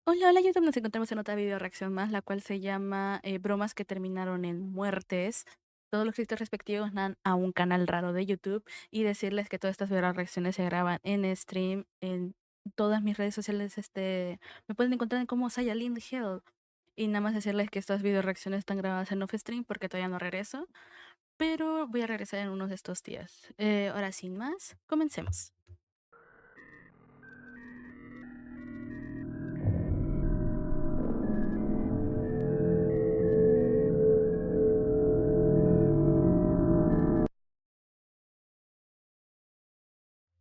Hola, hola, YouTube. Nos encontramos en otra video reacción más, la cual se llama Bromas que terminaron en muertes. Todos los créditos respectivos dan a un canal raro de YouTube y decirles que todas estas video reacciones se graban en stream en todas mis redes sociales. Me pueden encontrar como Sayalin Hell. Y nada más decirles que estas video reacciones están grabadas en off stream porque todavía no regreso, pero voy a regresar en unos de estos días. Ahora sin más, comencemos.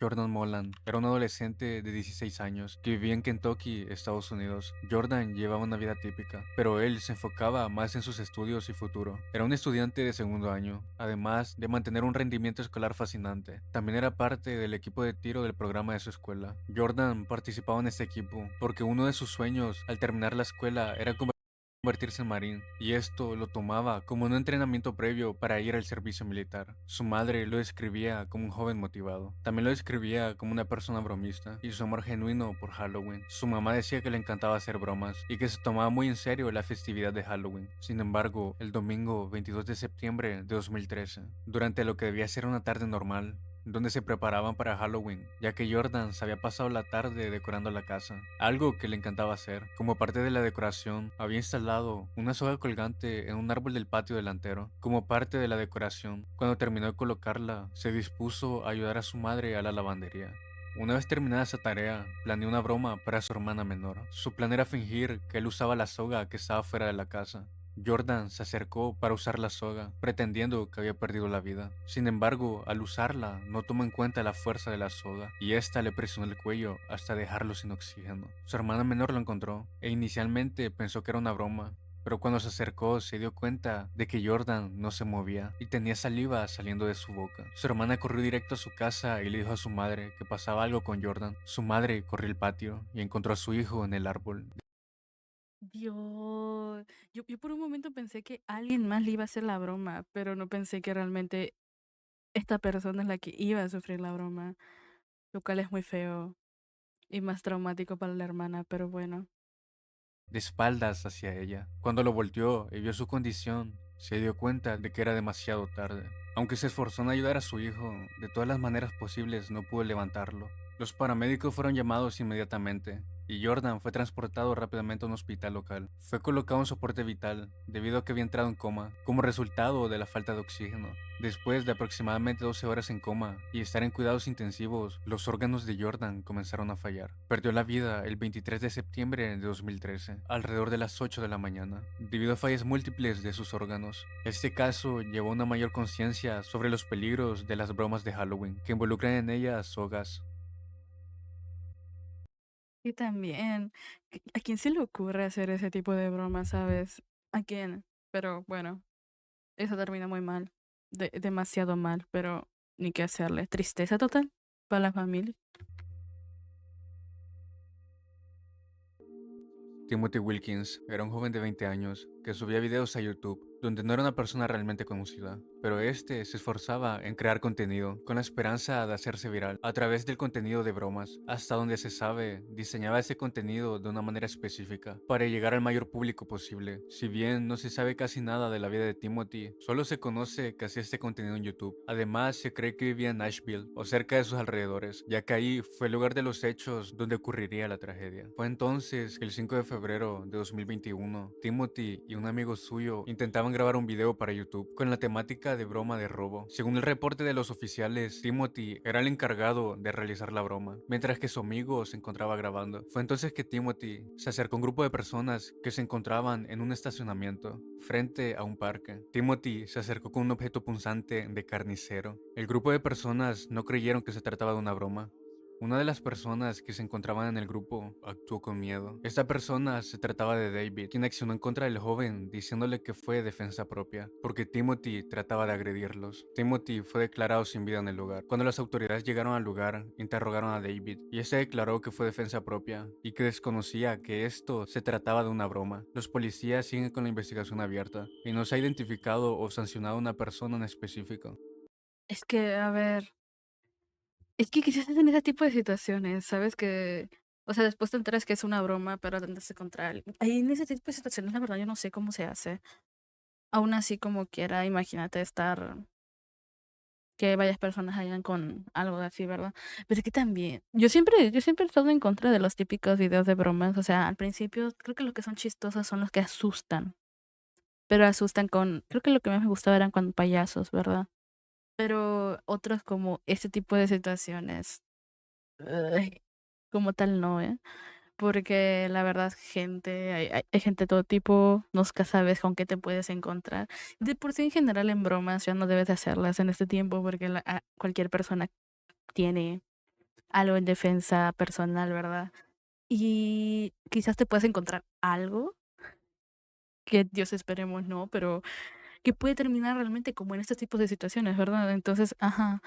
Jordan Molan era un adolescente de 16 años que vivía en Kentucky, Estados Unidos. Jordan llevaba una vida típica, pero él se enfocaba más en sus estudios y futuro. Era un estudiante de segundo año, además de mantener un rendimiento escolar fascinante. También era parte del equipo de tiro del programa de su escuela. Jordan participaba en este equipo porque uno de sus sueños al terminar la escuela era convertirse en marín, y esto lo tomaba como un entrenamiento previo para ir al servicio militar. Su madre lo describía como un joven motivado. También lo describía como una persona bromista y su amor genuino por Halloween. Su mamá decía que le encantaba hacer bromas y que se tomaba muy en serio la festividad de Halloween. Sin embargo, el domingo 22 de septiembre de 2013, durante lo que debía ser una tarde normal, donde se preparaban para Halloween, ya que Jordan se había pasado la tarde decorando la casa, algo que le encantaba hacer. Como parte de la decoración, había instalado una soga colgante en un árbol del patio delantero. Como parte de la decoración, cuando terminó de colocarla, se dispuso a ayudar a su madre a la lavandería. Una vez terminada esa tarea, planeó una broma para su hermana menor. Su plan era fingir que él usaba la soga que estaba fuera de la casa. Jordan se acercó para usar la soga, pretendiendo que había perdido la vida. Sin embargo, al usarla, no tomó en cuenta la fuerza de la soga, y ésta le presionó el cuello hasta dejarlo sin oxígeno. Su hermana menor lo encontró, e inicialmente pensó que era una broma, pero cuando se acercó se dio cuenta de que Jordan no se movía y tenía saliva saliendo de su boca. Su hermana corrió directo a su casa y le dijo a su madre que pasaba algo con Jordan. Su madre corrió al patio y encontró a su hijo en el árbol. Dios, yo por un momento pensé que alguien más le iba a hacer la broma, pero no pensé que realmente esta persona es la que iba a sufrir la broma, lo cual es muy feo y más traumático para la hermana, pero bueno. De espaldas hacia ella. Cuando lo volteó y vio su condición, se dio cuenta de que era demasiado tarde. Aunque se esforzó en ayudar a su hijo, de todas las maneras posibles no pudo levantarlo. Los paramédicos fueron llamados inmediatamente y Jordan fue transportado rápidamente a un hospital local. Fue colocado en soporte vital debido a que había entrado en coma como resultado de la falta de oxígeno. Después de aproximadamente 12 horas en coma y estar en cuidados intensivos, los órganos de Jordan comenzaron a fallar. Perdió la vida el 23 de septiembre de 2013, alrededor de las 8 de la mañana, debido a fallas múltiples de sus órganos. Este caso llevó a una mayor conciencia sobre los peligros de las bromas de Halloween, que involucran en ellas sogas. Y también, ¿a quién se le ocurre hacer ese tipo de broma, sabes? ¿A quién? Pero bueno, eso termina muy mal, demasiado mal, pero ni qué hacerle. Tristeza total para la familia. Timothy Wilkins era un joven de 20 años que subía videos a YouTube, donde no era una persona realmente conocida, pero este se esforzaba en crear contenido con la esperanza de hacerse viral a través del contenido de bromas. Hasta donde se sabe, diseñaba ese contenido de una manera específica para llegar al mayor público posible. Si bien no se sabe casi nada de la vida de Timothy, solo se conoce que hacía este contenido en YouTube. Además, se cree que vivía en Nashville o cerca de sus alrededores, ya que ahí fue el lugar de los hechos donde ocurriría la tragedia. Fue entonces que el 5 de febrero de 2021, Timothy y un amigo suyo intentaban grabar un video para YouTube con la temática de broma de robo. Según el reporte de los oficiales, Timothy era el encargado de realizar la broma, mientras que su amigo se encontraba grabando. Fue entonces que Timothy se acercó a un grupo de personas que se encontraban en un estacionamiento frente a un parque. Timothy se acercó con un objeto punzante de carnicero. El grupo de personas no creyeron que se trataba de una broma. Una de las personas que se encontraban en el grupo actuó con miedo. Esta persona se trataba de David, quien accionó en contra del joven diciéndole que fue defensa propia, porque Timothy trataba de agredirlos. Timothy fue declarado sin vida en el lugar. Cuando las autoridades llegaron al lugar, interrogaron a David, y este declaró que fue defensa propia y que desconocía que esto se trataba de una broma. Los policías siguen con la investigación abierta y no se ha identificado o sancionado a una persona en específico. Es que, a ver, es que quizás en ese tipo de situaciones, ¿sabes? Que O sea, después te enteras que es una broma, pero atentarse contra alguien. Ahí en ese tipo de situaciones, la verdad, yo no sé cómo se hace. Aún así, como quiera, imagínate estar que varias personas hayan con algo así, ¿verdad? Pero es que también, yo siempre he estado en contra de los típicos videos de bromas. O sea, al principio creo que los que son chistosos son los que asustan, pero asustan con, creo que lo que más me gustaba eran con payasos, ¿verdad? Pero otros como este tipo de situaciones, ay, como tal no, ¿eh? Porque la verdad, hay gente de todo tipo, nunca sabes con qué te puedes encontrar. De por sí, en general, en bromas ya no debes de hacerlas en este tiempo porque cualquier persona tiene algo en defensa personal, ¿verdad? Y quizás te puedas encontrar algo que Dios esperemos no, pero que puede terminar realmente como en estos tipos de situaciones, ¿verdad? Entonces, ajá.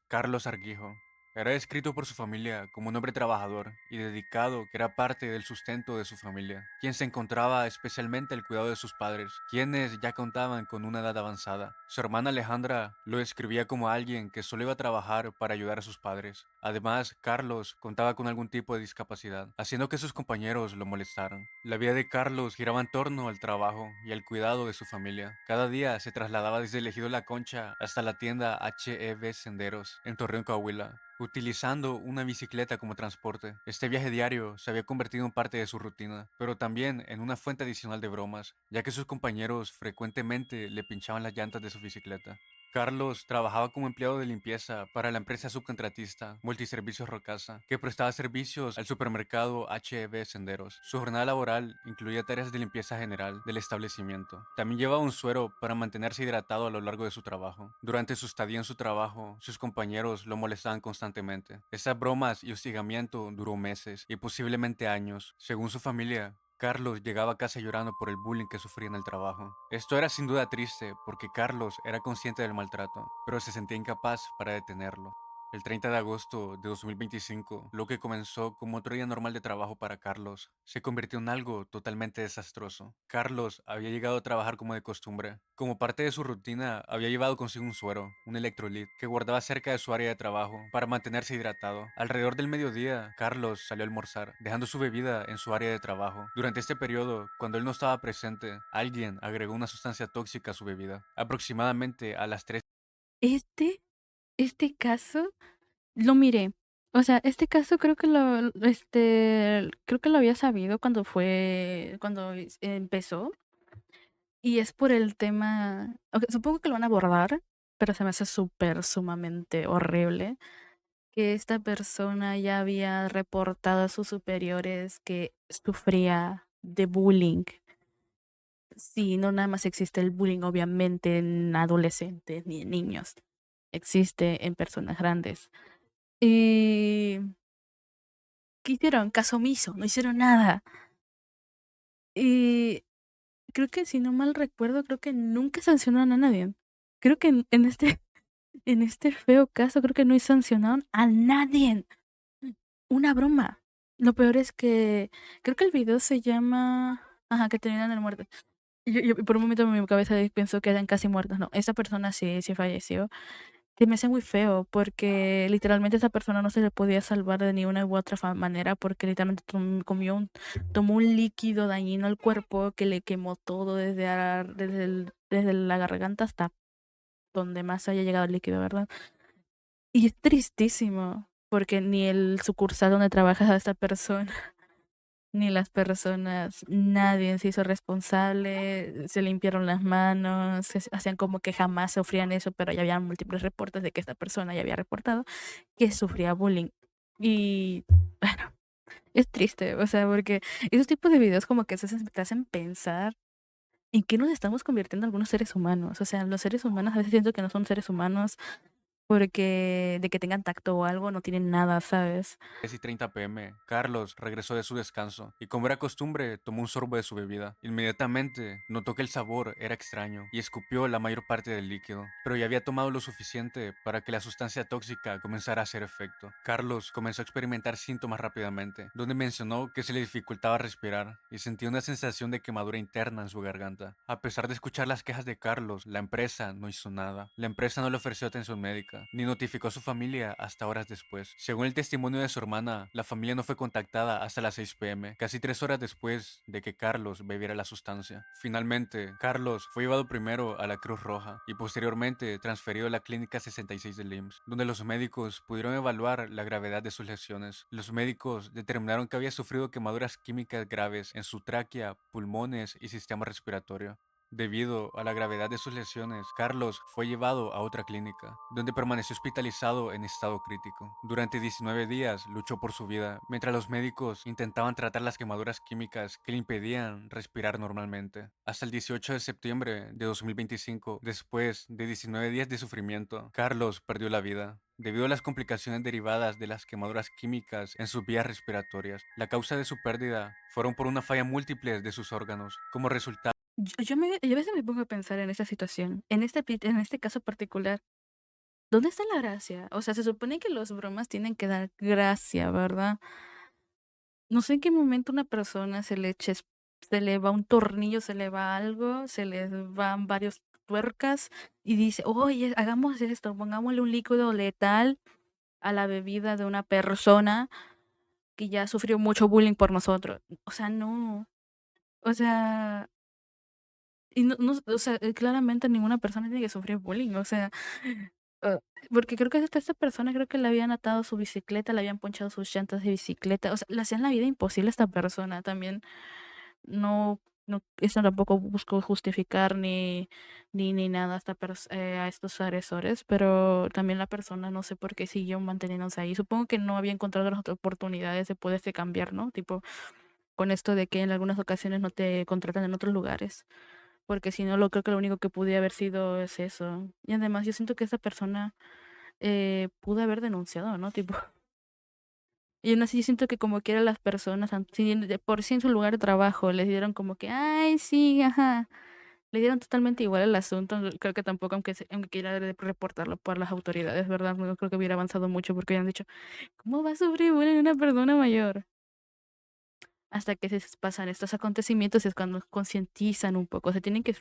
Carlos Arquijo. Era descrito por su familia como un hombre trabajador y dedicado que era parte del sustento de su familia, quien se encontraba especialmente al cuidado de sus padres, quienes ya contaban con una edad avanzada. Su hermana Alejandra lo describía como alguien que solo iba a trabajar para ayudar a sus padres. Además, Carlos contaba con algún tipo de discapacidad, haciendo que sus compañeros lo molestaran. La vida de Carlos giraba en torno al trabajo y al cuidado de su familia. Cada día se trasladaba desde el ejido La Concha hasta la tienda H.E.B. Senderos en Torreón, Coahuila, utilizando una bicicleta como transporte. Este viaje diario se había convertido en parte de su rutina, pero también en una fuente adicional de bromas, ya que sus compañeros frecuentemente le pinchaban las llantas de su bicicleta. Carlos trabajaba como empleado de limpieza para la empresa subcontratista Multiservicios Rocasa, que prestaba servicios al supermercado H.E.B. Senderos. Su jornada laboral incluía tareas de limpieza general del establecimiento. También llevaba un suero para mantenerse hidratado a lo largo de su trabajo. Durante su estadía en su trabajo, sus compañeros lo molestaban constantemente. Esas bromas y hostigamiento duró meses y posiblemente años. Según su familia, Carlos llegaba a casa llorando por el bullying que sufría en el trabajo. Esto era sin duda triste porque Carlos era consciente del maltrato, pero se sentía incapaz para detenerlo. El 30 de agosto de 2025, lo que comenzó como otro día normal de trabajo para Carlos, se convirtió en algo totalmente desastroso. Carlos había llegado a trabajar como de costumbre. Como parte de su rutina, había llevado consigo un suero, un electrolit, que guardaba cerca de su área de trabajo para mantenerse hidratado. Alrededor del mediodía, Carlos salió a almorzar, dejando su bebida en su área de trabajo. Durante este periodo, cuando él no estaba presente, alguien agregó una sustancia tóxica a su bebida. Aproximadamente a las 3. Este, este caso lo miré. O sea, este caso creo que lo había sabido cuando empezó. Y es por el tema, ok, supongo que lo van a abordar, pero se me hace súper, sumamente horrible que esta persona ya había reportado a sus superiores que sufría de bullying. Sí, no nada más existe el bullying, obviamente, en adolescentes ni en niños. Existe en personas grandes. Y ¿qué hicieron? Caso omiso, no hicieron nada. Y creo que si no mal recuerdo, creo que nunca sancionaron a nadie. Creo que en este feo caso, creo que no sancionaron a nadie. Una broma. Lo peor es que creo que el video se llama, ajá, que terminan en muerte. Yo por un momento en mi cabeza pensó que eran casi muertos. No, esa persona sí falleció. Se me hace muy feo porque literalmente esa persona no se le podía salvar de ninguna u otra manera porque literalmente tomó un líquido dañino al cuerpo que le quemó todo desde la garganta hasta donde más haya llegado el líquido, ¿verdad? Y es tristísimo porque ni el sucursal donde trabaja esta persona ni las personas, nadie se hizo responsable, se limpiaron las manos, hacían como que jamás sufrían eso, pero ya había múltiples reportes de que esta persona ya había reportado que sufría bullying. Y bueno, es triste, o sea, porque esos tipos de videos como que te hacen pensar en qué nos estamos convirtiendo algunos seres humanos. O sea, los seres humanos a veces siento que no son seres humanos porque de que tengan tacto o algo, no tienen nada, ¿sabes? 10:30 p.m., Carlos regresó de su descanso y, como era costumbre, tomó un sorbo de su bebida. Inmediatamente notó que el sabor era extraño y escupió la mayor parte del líquido, pero ya había tomado lo suficiente para que la sustancia tóxica comenzara a hacer efecto. Carlos comenzó a experimentar síntomas rápidamente, donde mencionó que se le dificultaba respirar y sentía una sensación de quemadura interna en su garganta. A pesar de escuchar las quejas de Carlos, la empresa no hizo nada. La empresa no le ofreció atención médica, ni notificó a su familia hasta horas después. Según el testimonio de su hermana, la familia no fue contactada hasta las 6 p.m., casi 3 horas después de que Carlos bebiera la sustancia. Finalmente, Carlos fue llevado primero a la Cruz Roja y posteriormente transferido a la Clínica 66 del IMSS, donde los médicos pudieron evaluar la gravedad de sus lesiones. Los médicos determinaron que había sufrido quemaduras químicas graves en su tráquea, pulmones y sistema respiratorio. Debido a la gravedad de sus lesiones, Carlos fue llevado a otra clínica, donde permaneció hospitalizado en estado crítico. Durante 19 días luchó por su vida, mientras los médicos intentaban tratar las quemaduras químicas que le impedían respirar normalmente. Hasta el 18 de septiembre de 2025, después de 19 días de sufrimiento, Carlos perdió la vida debido a las complicaciones derivadas de las quemaduras químicas en sus vías respiratorias. La causa de su pérdida fueron por una falla múltiple de sus órganos. Como resultado, Yo a veces me pongo a pensar en esta situación, en este caso particular, ¿dónde está la gracia? O sea, se supone que los bromas tienen que dar gracia, ¿verdad? No sé en qué momento una persona se le va un tornillo, se le va algo, se le van varios tuercas y dice, oye, hagamos esto, pongámosle un líquido letal a la bebida de una persona que ya sufrió mucho bullying por nosotros. O sea, no. O sea, y o sea, claramente ninguna persona tiene que sufrir bullying. O sea, ah, porque creo que esta persona creo que le habían atado su bicicleta, le habían ponchado sus llantas de bicicleta. O sea, le hacían la vida imposible a esta persona. También no, no, eso tampoco busco justificar ni nada a, a estos agresores, pero también la persona no sé por qué siguió manteniéndose ahí. Supongo que no había encontrado las otras oportunidades de poderse cambiar, ¿no? Tipo, con esto de que en algunas ocasiones no te contratan en otros lugares, porque si no, lo creo que lo único que pude haber sido es eso. Y además yo siento que esa persona pudo haber denunciado, ¿no? Tipo, y aún así yo siento que como quiera las personas, si de por sí en su lugar de trabajo les dieron como que, ay, sí, ajá, le dieron totalmente igual el asunto, creo que tampoco, aunque quiera reportarlo por las autoridades, ¿verdad? No creo que hubiera avanzado mucho porque hubieran dicho, ¿cómo va a sufrir bullying una persona mayor? Hasta que se pasan estos acontecimientos es cuando concientizan un poco, o sea, tiene que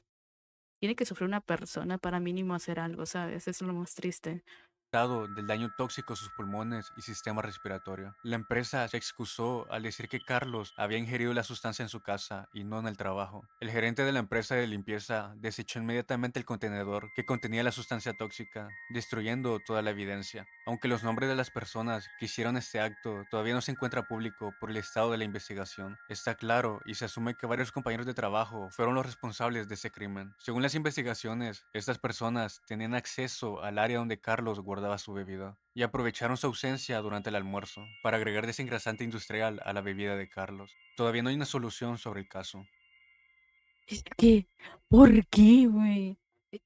sufrir una persona para mínimo hacer algo, ¿sabes? Eso es lo más triste. del daño tóxico a sus pulmones y sistema respiratorio. La empresa se excusó al decir que Carlos había ingerido la sustancia en su casa y no en el trabajo. El gerente de la empresa de limpieza desechó inmediatamente el contenedor que contenía la sustancia tóxica, destruyendo toda la evidencia. Aunque los nombres de las personas que hicieron este acto todavía no se encuentra público por el estado de la investigación, está claro y se asume que varios compañeros de trabajo fueron los responsables de ese crimen. Según las investigaciones, estas personas tenían acceso al área donde Carlos guardaba su bebida y aprovecharon su ausencia durante el almuerzo para agregar desengrasante industrial a la bebida de Carlos. Todavía no hay una solución sobre el caso. Es que, ¿por qué, güey?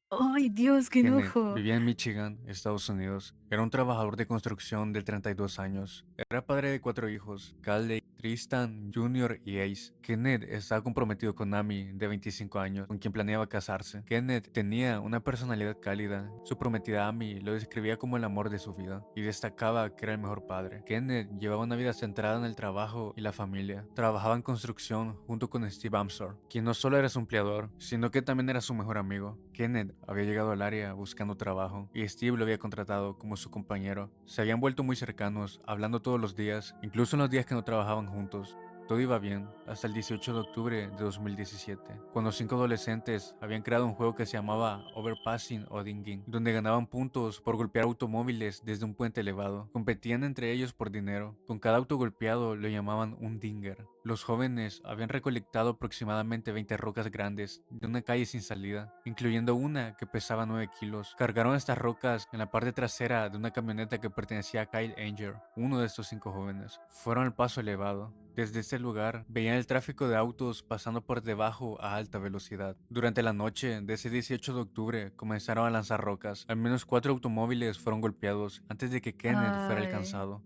Ay, Dios, qué Kenneth enojo. vivía en Michigan, Estados Unidos. Era un trabajador de construcción de 32 años. Era padre de 4 hijos, Calley, Tristan, Junior y Ace. Kenneth estaba comprometido con Amy, de 25 años, con quien planeaba casarse. Kenneth tenía una personalidad cálida. Su prometida Amy lo describía como el amor de su vida y destacaba que era el mejor padre. Kenneth llevaba una vida centrada en el trabajo y la familia. Trabajaba en construcción junto con Steve Amsor, quien no solo era su empleador, sino que también era su mejor amigo. Kenneth había llegado al área buscando trabajo y Steve lo había contratado como su compañero. Se habían vuelto muy cercanos, hablando todos los días, incluso en los días que no trabajaban juntos. Todo iba bien hasta el 18 de octubre de 2017, cuando 5 adolescentes habían creado un juego que se llamaba Overpassing o Dinging, donde ganaban puntos por golpear automóviles desde un puente elevado. Competían entre ellos por dinero. Con cada auto golpeado lo llamaban un dinger. Los jóvenes habían recolectado aproximadamente 20 rocas grandes de una calle sin salida, incluyendo una que pesaba 9 kilos. Cargaron estas rocas en la parte trasera de una camioneta que pertenecía a Kyle Anger, uno de estos 5 jóvenes. Fueron al paso elevado, Desde este lugar veían el tráfico de autos pasando por debajo a alta velocidad. Durante la noche de ese 18 de octubre comenzaron a lanzar rocas. Al menos 4 automóviles fueron golpeados antes de que Kenneth fuera Ay, alcanzado.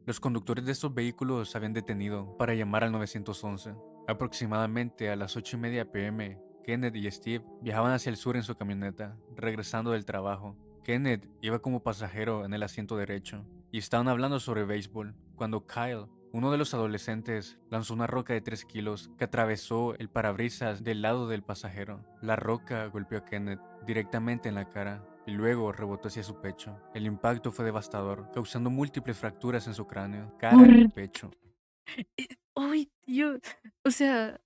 Los conductores de estos vehículos se habían detenido para llamar al 911. Aproximadamente a las 8:30 p.m., Kenneth y Steve viajaban hacia el sur en su camioneta, regresando del trabajo. Kenneth iba como pasajero en el asiento derecho y estaban hablando sobre béisbol cuando Kyle, uno de los adolescentes, lanzó una roca de 3 kilos que atravesó el parabrisas del lado del pasajero. La roca golpeó a Kenneth directamente en la cara y luego rebotó hacia su pecho. El impacto fue devastador, causando múltiples fracturas en su cráneo, cara y por... pecho. ¡Ay, Dios! O sea,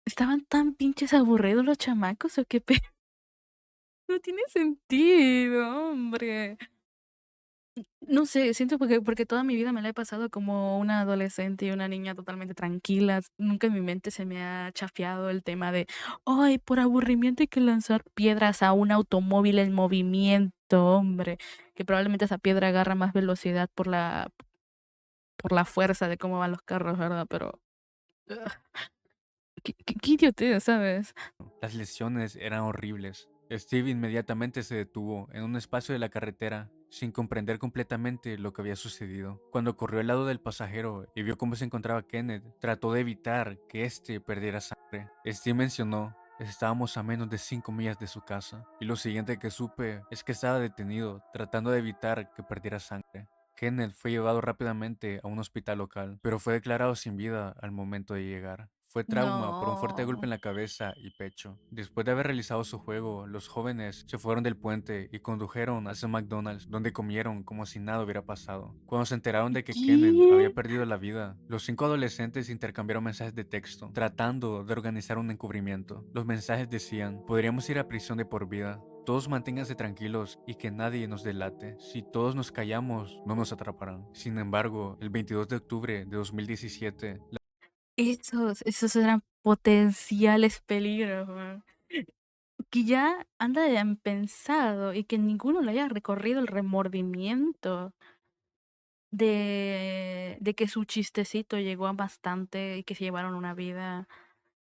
¿estaban tan pinches aburridos los chamacos o qué pedo? No tiene sentido, hombre. No sé, siento porque toda mi vida me la he pasado como una adolescente y una niña totalmente tranquila. Nunca en mi mente se me ha chafiado el tema de, ay, por aburrimiento hay que lanzar piedras a un automóvil en movimiento, hombre, que probablemente esa piedra agarra más velocidad por la fuerza de cómo van los carros, ¿verdad? Pero, ugh, qué idiotez, ¿sabes? Las lesiones eran horribles. Steve inmediatamente se detuvo en un espacio de la carretera, sin comprender completamente lo que había sucedido. Cuando corrió al lado del pasajero y vio cómo se encontraba Kenneth, trató de evitar que éste perdiera sangre. Steve mencionó: estábamos a menos de 5 millas de su casa, y lo siguiente que supe es que estaba detenido, tratando de evitar que perdiera sangre. Kenneth fue llevado rápidamente a un hospital local, pero fue declarado sin vida al momento de llegar. Fue trauma por un fuerte golpe en No. la cabeza y pecho. Después de haber realizado su juego, los jóvenes se fueron del puente y condujeron hacia un McDonald's, donde comieron como si nada hubiera pasado. Cuando se enteraron de que Kenneth había ¿Qué? perdido la vida, los 5 adolescentes intercambiaron mensajes de texto, tratando de organizar un encubrimiento. Los mensajes decían: podríamos ir a prisión de por vida. Todos manténganse tranquilos y que nadie nos delate. Si todos nos callamos, no nos atraparán. Sin embargo, el 22 de octubre de 2017, Esos eran potenciales peligros, weón. Que ya anda han pensado y que ninguno le haya recorrido el remordimiento de que su chistecito llegó a bastante y que se llevaron una vida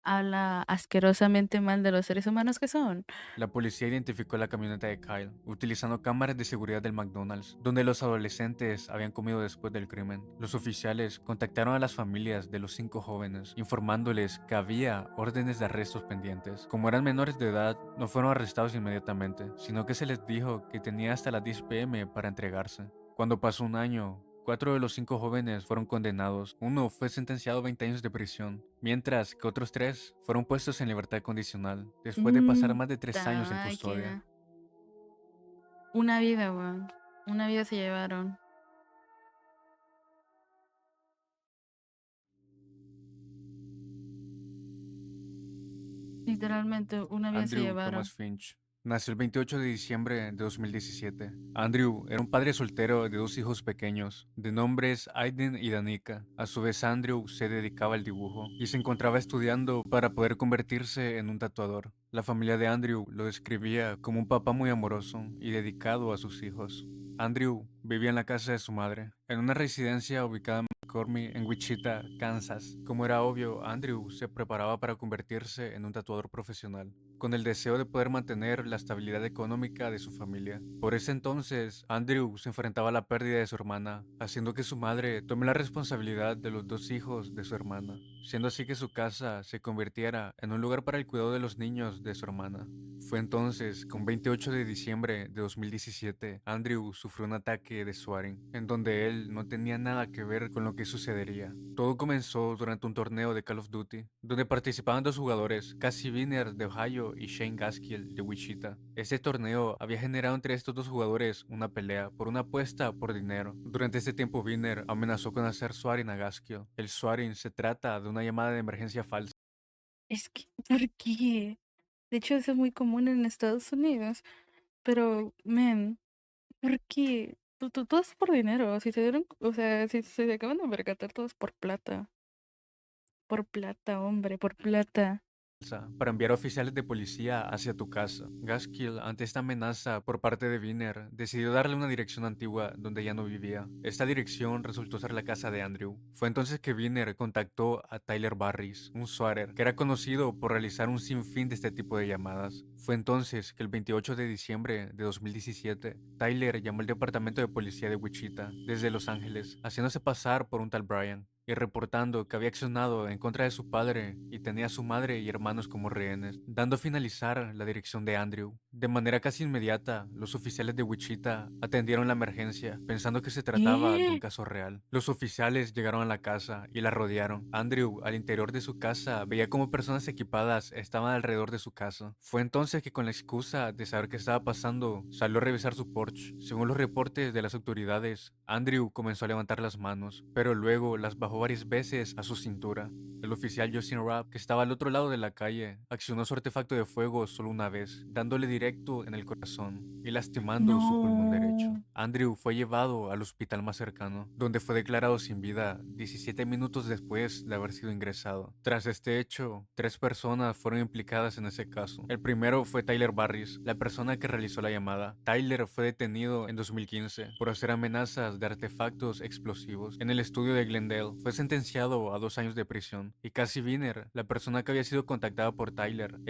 a la asquerosamente mal de los seres humanos que son. la policía identificó la camioneta de Kyle, utilizando cámaras de seguridad del McDonald's, donde los adolescentes habían comido después del crimen. Los oficiales contactaron a las familias de los 5 jóvenes, informándoles que había órdenes de arrestos pendientes. Como eran menores de edad, no fueron arrestados inmediatamente, sino que se les dijo que tenía hasta las 10 p.m. para entregarse. Cuando pasó un año, 4 de los 5 jóvenes fueron condenados. Uno fue sentenciado a 20 años de prisión, mientras que otros 3 fueron puestos en libertad condicional, después de pasar más de 3 Ta años en custodia. máquina. Una vida, weón. Una vida se llevaron. Literalmente, una vida se Andrew Thomas llevaron. Finch nació el 28 de diciembre de 2017. Andrew era un padre soltero de 2 hijos pequeños, de nombres Aiden y Danica. A su vez, Andrew se dedicaba al dibujo y se encontraba estudiando para poder convertirse en un tatuador. La familia de Andrew lo describía como un papá muy amoroso y dedicado a sus hijos. Andrew vivía en la casa de su madre, en una residencia ubicada en McCormick, en Wichita, Kansas. Como era obvio, Andrew se preparaba para convertirse en un tatuador profesional, con el deseo de poder mantener la estabilidad económica de su familia. Por ese entonces, Andrew se enfrentaba a la pérdida de su hermana, haciendo que su madre tome la responsabilidad de los 2 hijos de su hermana, siendo así que su casa se convirtiera en un lugar para el cuidado de los niños de su hermana. Fue entonces, con 28 de diciembre de 2017, Andrew sufrió un ataque de swatting, en donde él no tenía nada que ver con lo que sucedería. Todo comenzó durante un torneo de Call of Duty, donde participaban 2 jugadores, Cassie Wiener de Ohio y Shane Gaskill de Wichita. Este torneo había generado entre estos 2 jugadores una pelea por una apuesta por dinero. Durante este tiempo, Wiener amenazó con hacer swatting a Gaskill. El swatting se trata de una llamada de emergencia falsa. Es que, ¿por qué? De hecho, eso es muy común en Estados Unidos. Pero, men, ¿por qué? Todo es por dinero. Si se dieron, o sea, si se acaban de percatar, todo es por plata. Por plata, hombre, por plata. para enviar oficiales de policía hacia tu casa. Gaskill, ante esta amenaza por parte de Viner, decidió darle una dirección antigua donde ya no vivía. Esta dirección resultó ser la casa de Andrew. Fue entonces que Viner contactó a Tyler Barris, un swatter, que era conocido por realizar un sinfín de este tipo de llamadas. Fue entonces que el 28 de diciembre de 2017, Tyler llamó al departamento de policía de Wichita, desde Los Ángeles, haciéndose pasar por un tal Brian y reportando que había accionado en contra de su padre y tenía a su madre y hermanos como rehenes, dando a finalizar la dirección de Andrew. De manera casi inmediata, los oficiales de Wichita atendieron la emergencia, pensando que se trataba de un ¿Qué? caso real. Los oficiales llegaron a la casa y la rodearon. Andrew, al interior de su casa, veía cómo personas equipadas estaban alrededor de su casa. Fue entonces que, con la excusa de saber qué estaba pasando, salió a revisar su porche. Según los reportes de las autoridades, Andrew comenzó a levantar las manos, pero luego las bajó varias veces a su cintura. El oficial Justin Rapp, que estaba al otro lado de la calle, accionó su artefacto de fuego solo una vez, dándole directo en el corazón y lastimando su pulmón derecho. No. Andrew fue llevado al hospital más cercano, donde fue declarado sin vida 17 minutos después de haber sido ingresado. Tras este hecho, 3 personas fueron implicadas en ese caso. El primero fue Tyler Barris, la persona que realizó la llamada. Tyler fue detenido en 2015 por hacer amenazas de artefactos explosivos en el estudio de Glendale. Fue sentenciado a 2 años de prisión. Y Cassie Viner, la persona que había sido contactada por Tyler,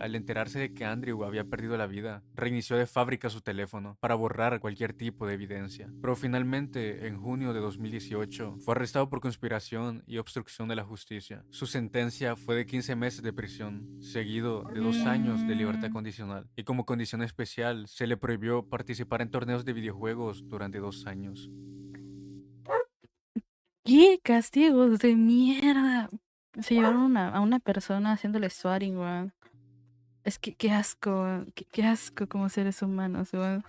al enterarse de que Andrew había perdido la vida, reinició de fábrica su teléfono para borrar cualquier tipo de evidencia. Pero finalmente, en junio de 2018, fue arrestado por conspiración y obstrucción de la justicia. Su sentencia fue de 15 meses de prisión, seguido de 2 años de libertad Mm, condicional. Y como condición especial, se le prohibió participar en torneos de videojuegos durante 2 años. ¿Qué castigos de mierda? Se llevaron a una persona haciéndole swatting, weón. Es que qué asco, weón. Qué asco como seres humanos, weón.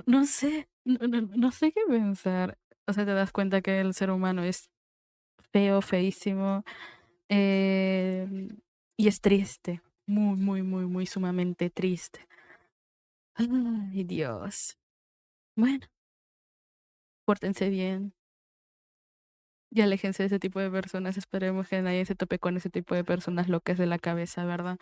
No sé, no sé qué pensar. O sea, te das cuenta que el ser humano es feo, feísimo, eh, y es triste. Muy, muy, muy, muy sumamente triste. Ay, Dios. Bueno, pórtense bien y aléjense de ese tipo de personas. Esperemos que nadie se tope con ese tipo de personas locas de la cabeza, ¿verdad?